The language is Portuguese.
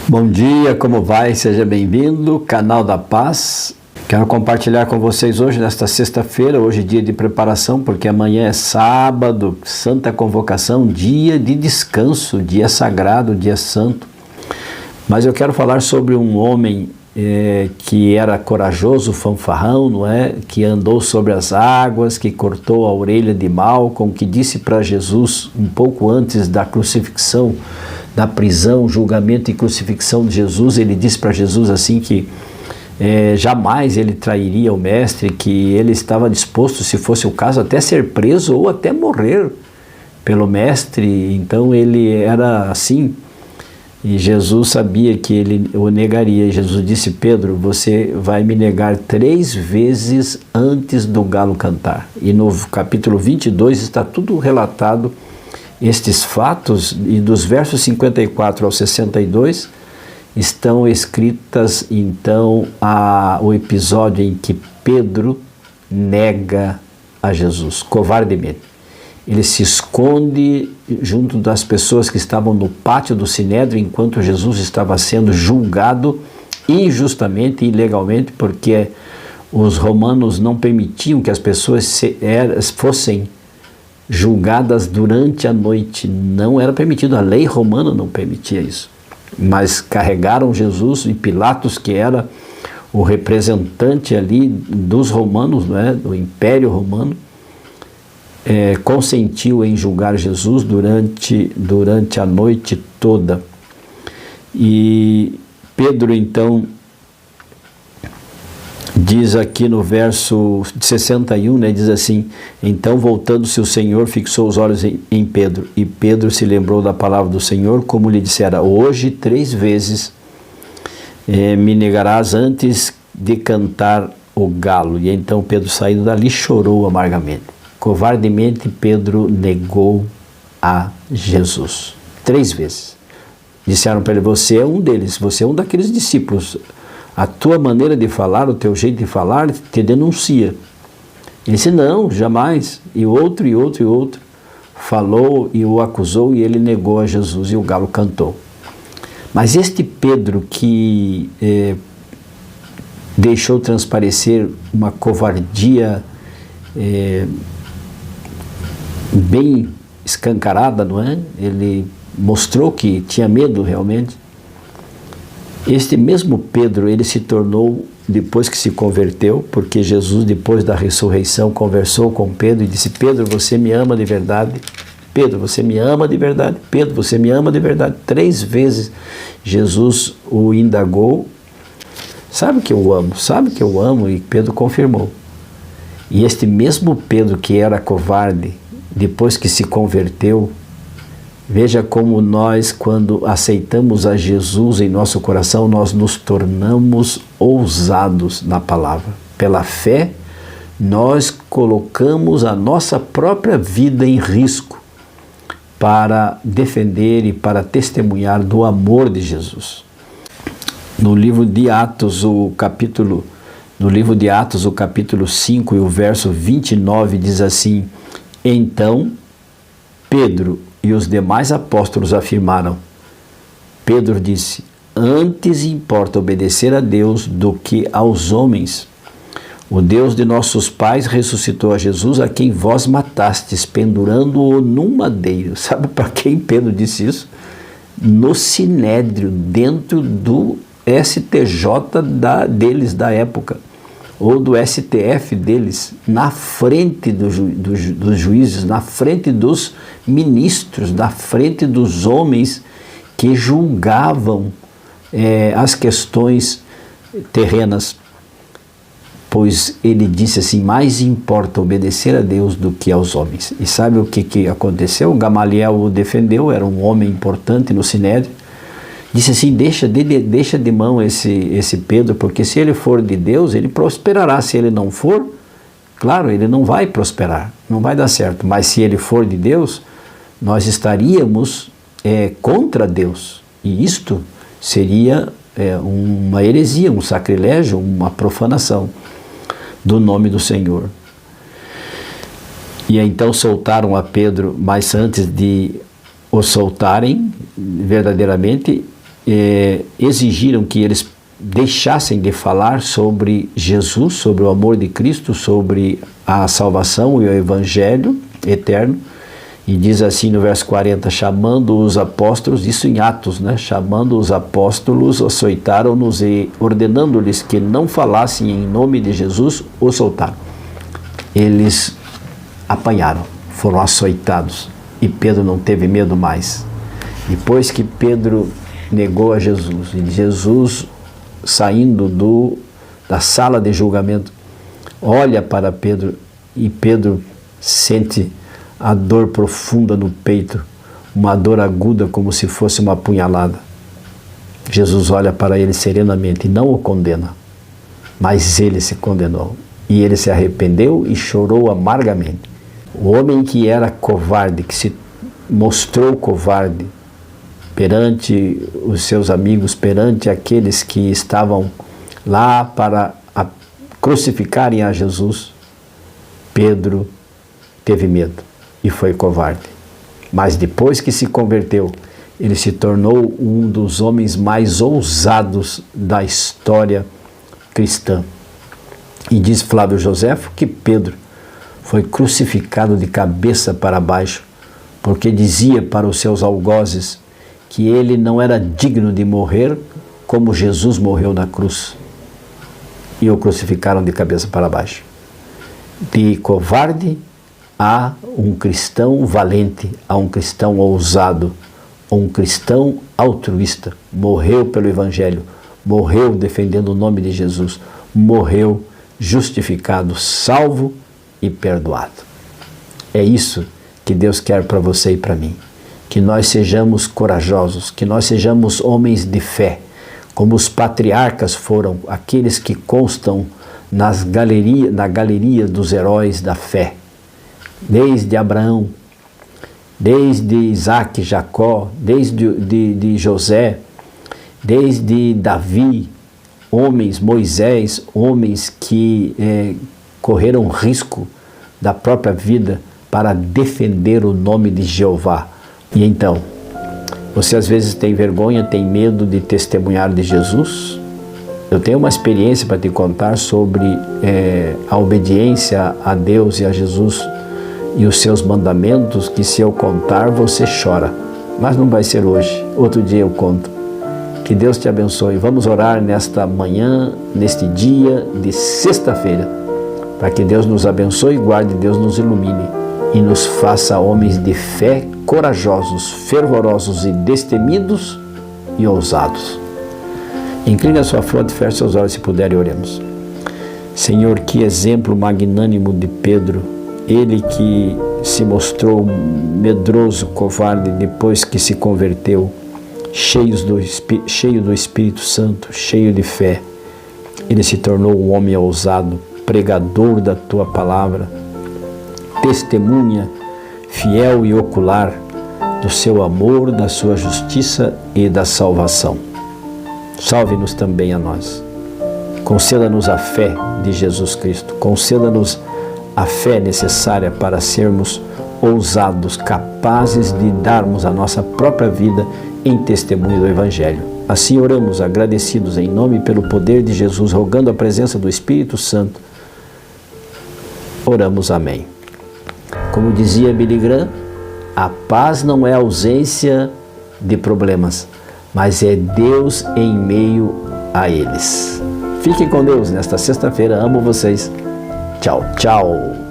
Bom dia, como vai? Seja bem-vindo, Canal da Paz. Quero compartilhar com vocês hoje, nesta sexta-feira, hoje dia de preparação, porque amanhã é sábado, Santa Convocação, dia de descanso, dia sagrado, dia santo. Mas eu quero falar sobre um homem que era corajoso, fanfarrão, não é? Que andou sobre as águas, que cortou a orelha de Malco, que disse para Jesus, um pouco antes da crucifixão, da prisão, julgamento e crucifixão de Jesus, ele disse para Jesus assim que jamais ele trairia o mestre, que ele estava disposto, se fosse o caso, até ser preso ou até morrer pelo mestre. Então ele era assim, e Jesus sabia que ele o negaria. Jesus disse: Pedro, você vai me negar 3 vezes antes do galo cantar. E no capítulo 22 está tudo relatado, estes fatos, e dos versos 54 ao 62 estão escritas então o episódio em que Pedro nega a Jesus, covardemente. Ele se esconde junto das pessoas que estavam no pátio do Sinédrio enquanto Jesus estava sendo julgado injustamente e ilegalmente, porque os romanos não permitiam que as pessoas fossem julgadas durante a noite. Não era permitido, a lei romana não permitia isso. Mas carregaram Jesus, e Pilatos, que era o representante ali dos romanos, né, do Império Romano, consentiu em julgar Jesus durante a noite toda. E Pedro então diz aqui no verso 61, né, diz assim: então voltando-se o Senhor fixou os olhos em Pedro, e Pedro se lembrou da palavra do Senhor, como lhe dissera: hoje 3 vezes me negarás antes de cantar o galo. E então Pedro, saindo dali, chorou amargamente. Covardemente Pedro negou a Jesus 3 vezes. Disseram para ele: você é um deles, você é um daqueles discípulos. A tua maneira de falar, o teu jeito de falar te denuncia. Ele disse: não, jamais. E outro, e outro, e outro falou e o acusou, e ele negou a Jesus, e o galo cantou. Mas este Pedro que deixou transparecer uma covardia bem escancarada, não é? Ele mostrou que tinha medo realmente. Este mesmo Pedro, ele se tornou, depois que se converteu, porque Jesus, depois da ressurreição, conversou com Pedro e disse: Pedro, você me ama de verdade? Pedro, você me ama de verdade? Pedro, você me ama de verdade? 3 vezes Jesus o indagou: sabe que eu amo, sabe que eu amo? E Pedro confirmou. E este mesmo Pedro que era covarde, depois que se converteu, veja como nós, quando aceitamos a Jesus em nosso coração, nós nos tornamos ousados na palavra. Pela fé, nós colocamos a nossa própria vida em risco para defender e para testemunhar do amor de Jesus. No livro de Atos, o capítulo 5 e o verso 29 diz assim: então Pedro e os demais apóstolos afirmaram. Pedro disse: antes importa obedecer a Deus do que aos homens. O Deus de nossos pais ressuscitou a Jesus, a quem vós matastes, pendurando-o num madeiro. Sabe para quem Pedro disse isso? No Sinédrio, dentro do STJ deles da época, ou do STF deles, na frente dos juízes, na frente dos ministros, na frente dos homens que julgavam as questões terrenas. Pois ele disse assim: mais importa obedecer a Deus do que aos homens. E sabe o que aconteceu? Gamaliel o defendeu, era um homem importante no Sinédrio. Disse assim: deixa de mão esse Pedro, porque se ele for de Deus, ele prosperará. Se ele não for, claro, ele não vai prosperar, não vai dar certo. Mas se ele for de Deus, nós estaríamos contra Deus. E isto seria uma heresia, um sacrilégio, uma profanação do nome do Senhor. E então soltaram a Pedro, mas antes de o soltarem verdadeiramente, exigiram que eles deixassem de falar sobre Jesus, sobre o amor de Cristo, sobre a salvação e o Evangelho eterno. E diz assim no verso 40, chamando os apóstolos, isso em Atos, né? Chamando os apóstolos, açoitaram-nos e ordenando-lhes que não falassem em nome de Jesus, os soltaram. Eles apanharam, foram açoitados, e Pedro não teve medo mais. Depois que Pedro negou a Jesus, e Jesus, saindo da sala de julgamento, olha para Pedro, e Pedro sente a dor profunda no peito, uma dor aguda como se fosse uma punhalada. Jesus olha para ele serenamente e não o condena, mas ele se condenou. E ele se arrependeu e chorou amargamente. O homem que era covarde, que se mostrou covarde perante os seus amigos, perante aqueles que estavam lá para crucificarem a Jesus, Pedro teve medo e foi covarde. Mas depois que se converteu, ele se tornou um dos homens mais ousados da história cristã. E diz Flávio Joséfo que Pedro foi crucificado de cabeça para baixo, porque dizia para os seus algozes que ele não era digno de morrer como Jesus morreu na cruz. E o crucificaram de cabeça para baixo. De covarde a um cristão valente, a um cristão ousado, a um cristão altruísta. Morreu pelo Evangelho, morreu defendendo o nome de Jesus, morreu justificado, salvo e perdoado. É isso que Deus quer para você e para mim. Que nós sejamos corajosos, que nós sejamos homens de fé, como os patriarcas foram, aqueles que constam na galeria dos heróis da fé. Desde Abraão, desde Isaac, Jacó, desde de José, desde Davi, homens, Moisés, homens que correram risco da própria vida para defender o nome de Jeová. E então, você às vezes tem vergonha, tem medo de testemunhar de Jesus? Eu tenho uma experiência para te contar sobre a obediência a Deus e a Jesus e os seus mandamentos, que se eu contar você chora, mas não vai ser hoje, outro dia eu conto. Que Deus te abençoe. Vamos orar nesta manhã, neste dia de sexta-feira, para que Deus nos abençoe, guarde, Deus nos ilumine e nos faça homens de fé, corajosos, fervorosos e destemidos e ousados. Incline a sua fronte, feche seus olhos se puder e oremos. Senhor, que exemplo magnânimo de Pedro, ele que se mostrou medroso, covarde, depois que se converteu, cheio do Espírito Santo, cheio de fé. Ele se tornou um homem ousado, pregador da Tua palavra, testemunha fiel e ocular do Seu amor, da Sua justiça e da salvação. Salve-nos também a nós. Conceda-nos a fé de Jesus Cristo. Conceda-nos a fé necessária para sermos ousados, capazes de darmos a nossa própria vida em testemunho do Evangelho. Assim oramos, agradecidos em nome e pelo poder de Jesus, rogando a presença do Espírito Santo. Oramos, amém. Como dizia Billy Graham, a paz não é ausência de problemas, mas é Deus em meio a eles. Fiquem com Deus nesta sexta-feira. Amo vocês. Tchau, tchau.